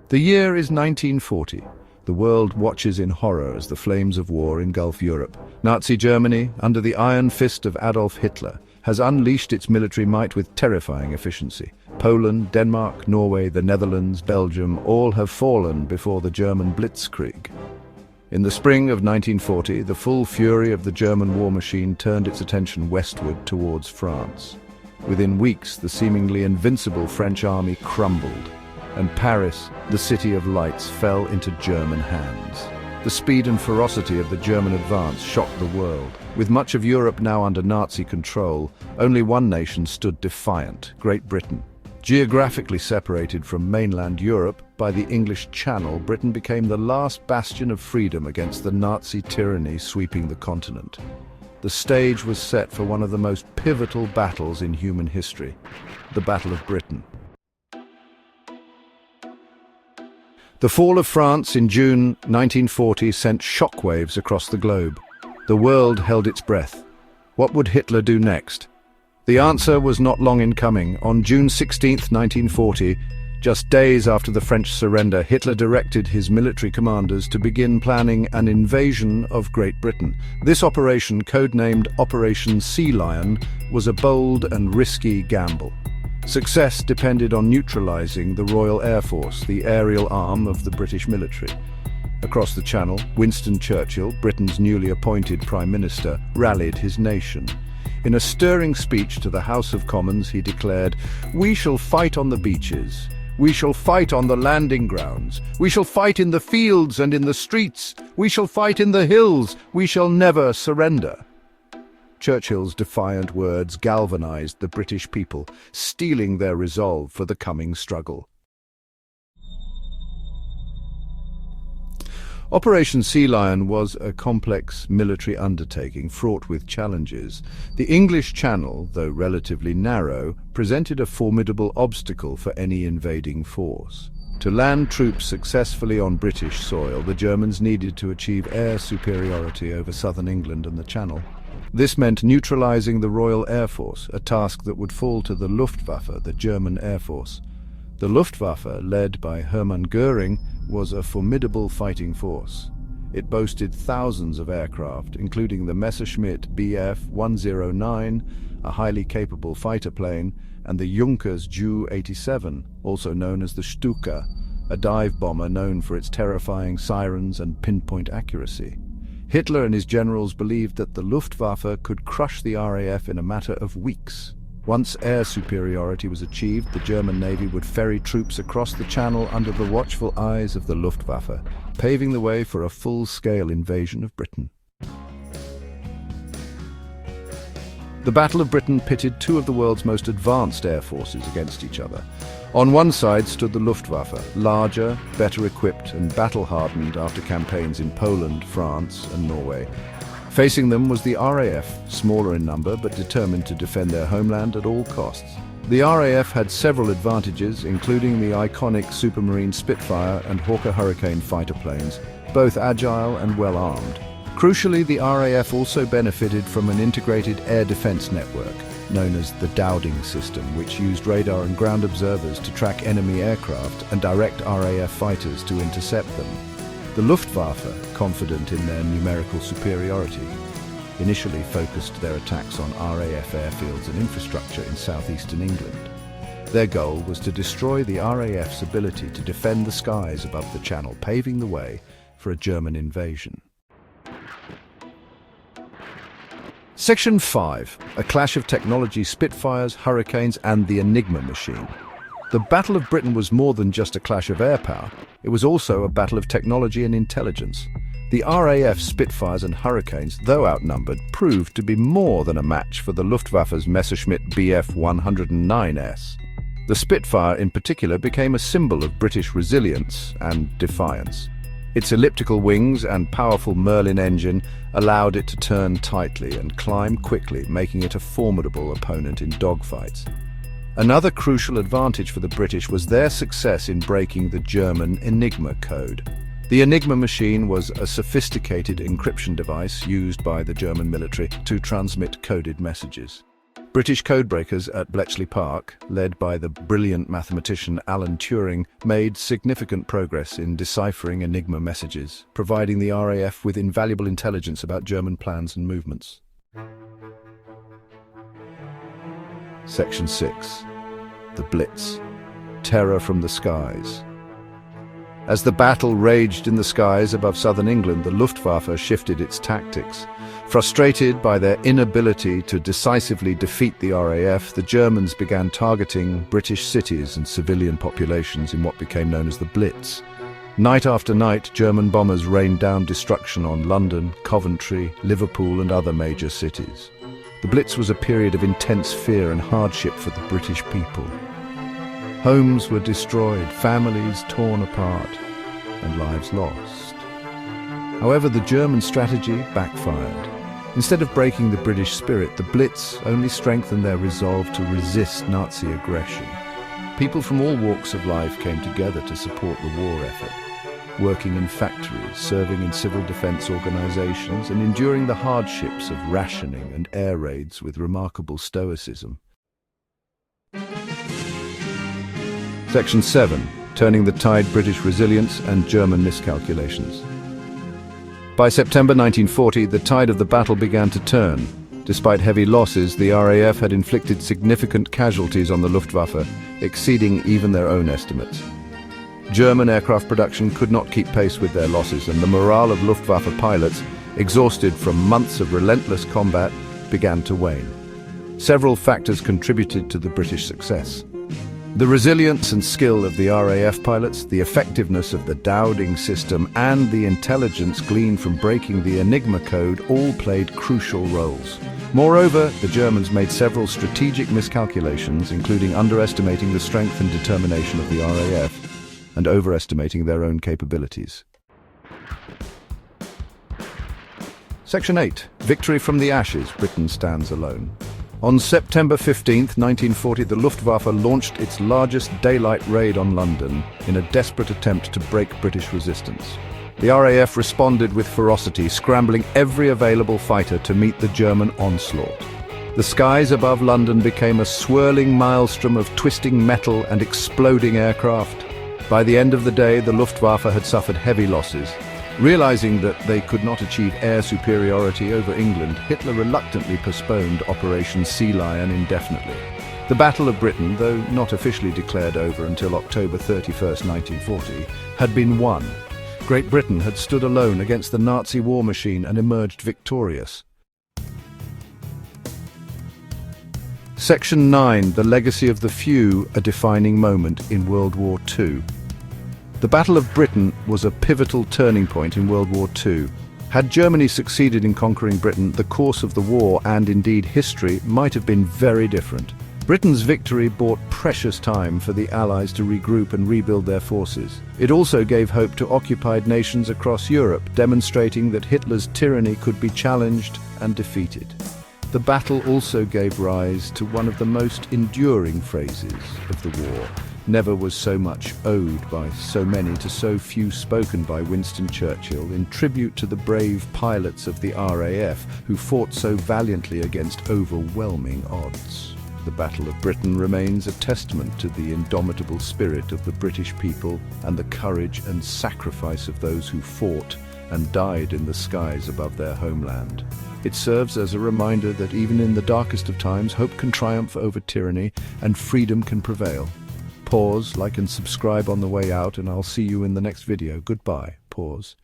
The year is 1940. The world watches in horror as the flames of war engulf Europe. Nazi Germany, under the iron fist of Adolf Hitler, has unleashed its military might with terrifying efficiency. Poland, Denmark, Norway, the Netherlands, Belgium, all have fallen before the German blitzkrieg. In the spring of 1940, the full fury of the German war machine turned its attention westward towards France. Within weeks, the seemingly invincible French army crumbled, and Paris, the city of lights, fell into German hands. The speed and ferocity of the German advance shocked the world. With much of Europe now under Nazi control, only one nation stood defiant: Great Britain. Geographically separated from mainland Europe by the English Channel, Britain became the last bastion of freedom against the Nazi tyranny sweeping the continent. The stage was set for one of the most pivotal battles in human history, the Battle of Britain. The fall of France in June 1940 sent shockwaves across the globe. The world held its breath. What would Hitler do next? The answer was not long in coming. On June 16, 1940, just days after the French surrender, Hitler directed his military commanders to begin planning an invasion of Great Britain. This operation, codenamed Operation Sea Lion, was a bold and risky gamble. Success depended on neutralizing the Royal Air Force, the aerial arm of the British military. Across the Channel, Winston Churchill, Britain's newly appointed Prime Minister, rallied his nation. In a stirring speech to the House of Commons, he declared, "We shall fight on the beaches. We shall fight on the landing grounds. We shall fight in the fields and in the streets. We shall fight in the hills. We shall never surrender." Churchill's defiant words galvanized the British people, steeling their resolve for the coming struggle. Operation Sea Lion was a complex military undertaking fraught with challenges. The English Channel, though relatively narrow, presented a formidable obstacle for any invading force. To land troops successfully on British soil, the Germans needed to achieve air superiority over southern England and the Channel. This meant neutralizing the Royal Air Force, a task that would fall to the Luftwaffe, the German Air Force. The Luftwaffe, led by Hermann Göring, was a formidable fighting force. It boasted thousands of aircraft, including the Messerschmitt Bf 109, a highly capable fighter plane, and the Junkers Ju-87, also known as the Stuka, a dive bomber known for its terrifying sirens and pinpoint accuracy. Hitler and his generals believed that the Luftwaffe could crush the RAF in a matter of weeks. Once air superiority was achieved, the German Navy would ferry troops across the Channel under the watchful eyes of the Luftwaffe, paving the way for a full-scale invasion of Britain. The Battle of Britain pitted two of the world's most advanced air forces against each other. On one side stood the Luftwaffe, larger, better equipped and battle-hardened after campaigns in Poland, France and Norway. Facing them was the RAF, smaller in number but determined to defend their homeland at all costs. The RAF had several advantages, including the iconic Supermarine Spitfire and Hawker Hurricane fighter planes, both agile and well-armed. Crucially, the RAF also benefited from an integrated air defense network, known as the Dowding system, which used radar and ground observers to track enemy aircraft and direct RAF fighters to intercept them. The Luftwaffe, confident in their numerical superiority, initially focused their attacks on RAF airfields and infrastructure in southeastern England. Their goal was to destroy the RAF's ability to defend the skies above the Channel, paving the way for a German invasion. Section 5. A clash of technology: Spitfires, Hurricanes and the Enigma machine. The Battle of Britain was more than just a clash of air power. It was also a battle of technology and intelligence. The RAF Spitfires and Hurricanes, though outnumbered, proved to be more than a match for the Luftwaffe's Messerschmitt Bf 109S. The Spitfire in particular became a symbol of British resilience and defiance. Its elliptical wings and powerful Merlin engine allowed it to turn tightly and climb quickly, making it a formidable opponent in dogfights. Another crucial advantage for the British was their success in breaking the German Enigma code. The Enigma machine was a sophisticated encryption device used by the German military to transmit coded messages. British codebreakers at Bletchley Park, led by the brilliant mathematician Alan Turing, made significant progress in deciphering Enigma messages, providing the RAF with invaluable intelligence about German plans and movements. Section 6. The Blitz. Terror from the skies. As the battle raged in the skies above southern England, the Luftwaffe shifted its tactics. Frustrated by their inability to decisively defeat the RAF, the Germans began targeting British cities and civilian populations in what became known as the Blitz. Night after night, German bombers rained down destruction on London, Coventry, Liverpool and other major cities. The Blitz was a period of intense fear and hardship for the British people. Homes were destroyed, families torn apart, and lives lost. However, the German strategy backfired. Instead of breaking the British spirit, the Blitz only strengthened their resolve to resist Nazi aggression. People from all walks of life came together to support the war effort, working in factories, serving in civil defense organizations, and enduring the hardships of rationing and air raids with remarkable stoicism. Section 7. Turning the tide: British resilience and German miscalculations. By September 1940, the tide of the battle began to turn. Despite heavy losses, the RAF had inflicted significant casualties on the Luftwaffe, exceeding even their own estimates. German aircraft production could not keep pace with their losses, and the morale of Luftwaffe pilots, exhausted from months of relentless combat, began to wane. Several factors contributed to the British success. The resilience and skill of the RAF pilots, the effectiveness of the Dowding system, and the intelligence gleaned from breaking the Enigma code all played crucial roles. Moreover, the Germans made several strategic miscalculations, including underestimating the strength and determination of the RAF and overestimating their own capabilities. Section 8. Victory from the ashes: Britain stands alone. On September 15, 1940, the Luftwaffe launched its largest daylight raid on London in a desperate attempt to break British resistance. The RAF responded with ferocity, scrambling every available fighter to meet the German onslaught. The skies above London became a swirling maelstrom of twisting metal and exploding aircraft. By the end of the day, the Luftwaffe had suffered heavy losses. Realizing that they could not achieve air superiority over England, Hitler reluctantly postponed Operation Sea Lion indefinitely. The Battle of Britain, though not officially declared over until October 31, 1940, had been won. Great Britain had stood alone against the Nazi war machine and emerged victorious. Section 9. The Legacy of the Few, a defining moment in World War II. The Battle of Britain was a pivotal turning point in World War II. Had Germany succeeded in conquering Britain, the course of the war, and indeed history, might have been very different. Britain's victory bought precious time for the Allies to regroup and rebuild their forces. It also gave hope to occupied nations across Europe, demonstrating that Hitler's tyranny could be challenged and defeated. The battle also gave rise to one of the most enduring phrases of the war. Never was so much owed by so many to so few, spoken by Winston Churchill in tribute to the brave pilots of the RAF who fought so valiantly against overwhelming odds. The Battle of Britain remains a testament to the indomitable spirit of the British people and the courage and sacrifice of those who fought and died in the skies above their homeland. It serves as a reminder that even in the darkest of times, hope can triumph over tyranny and freedom can prevail. Pause, like and subscribe on the way out, and I'll see you in the next video. Goodbye. Pause.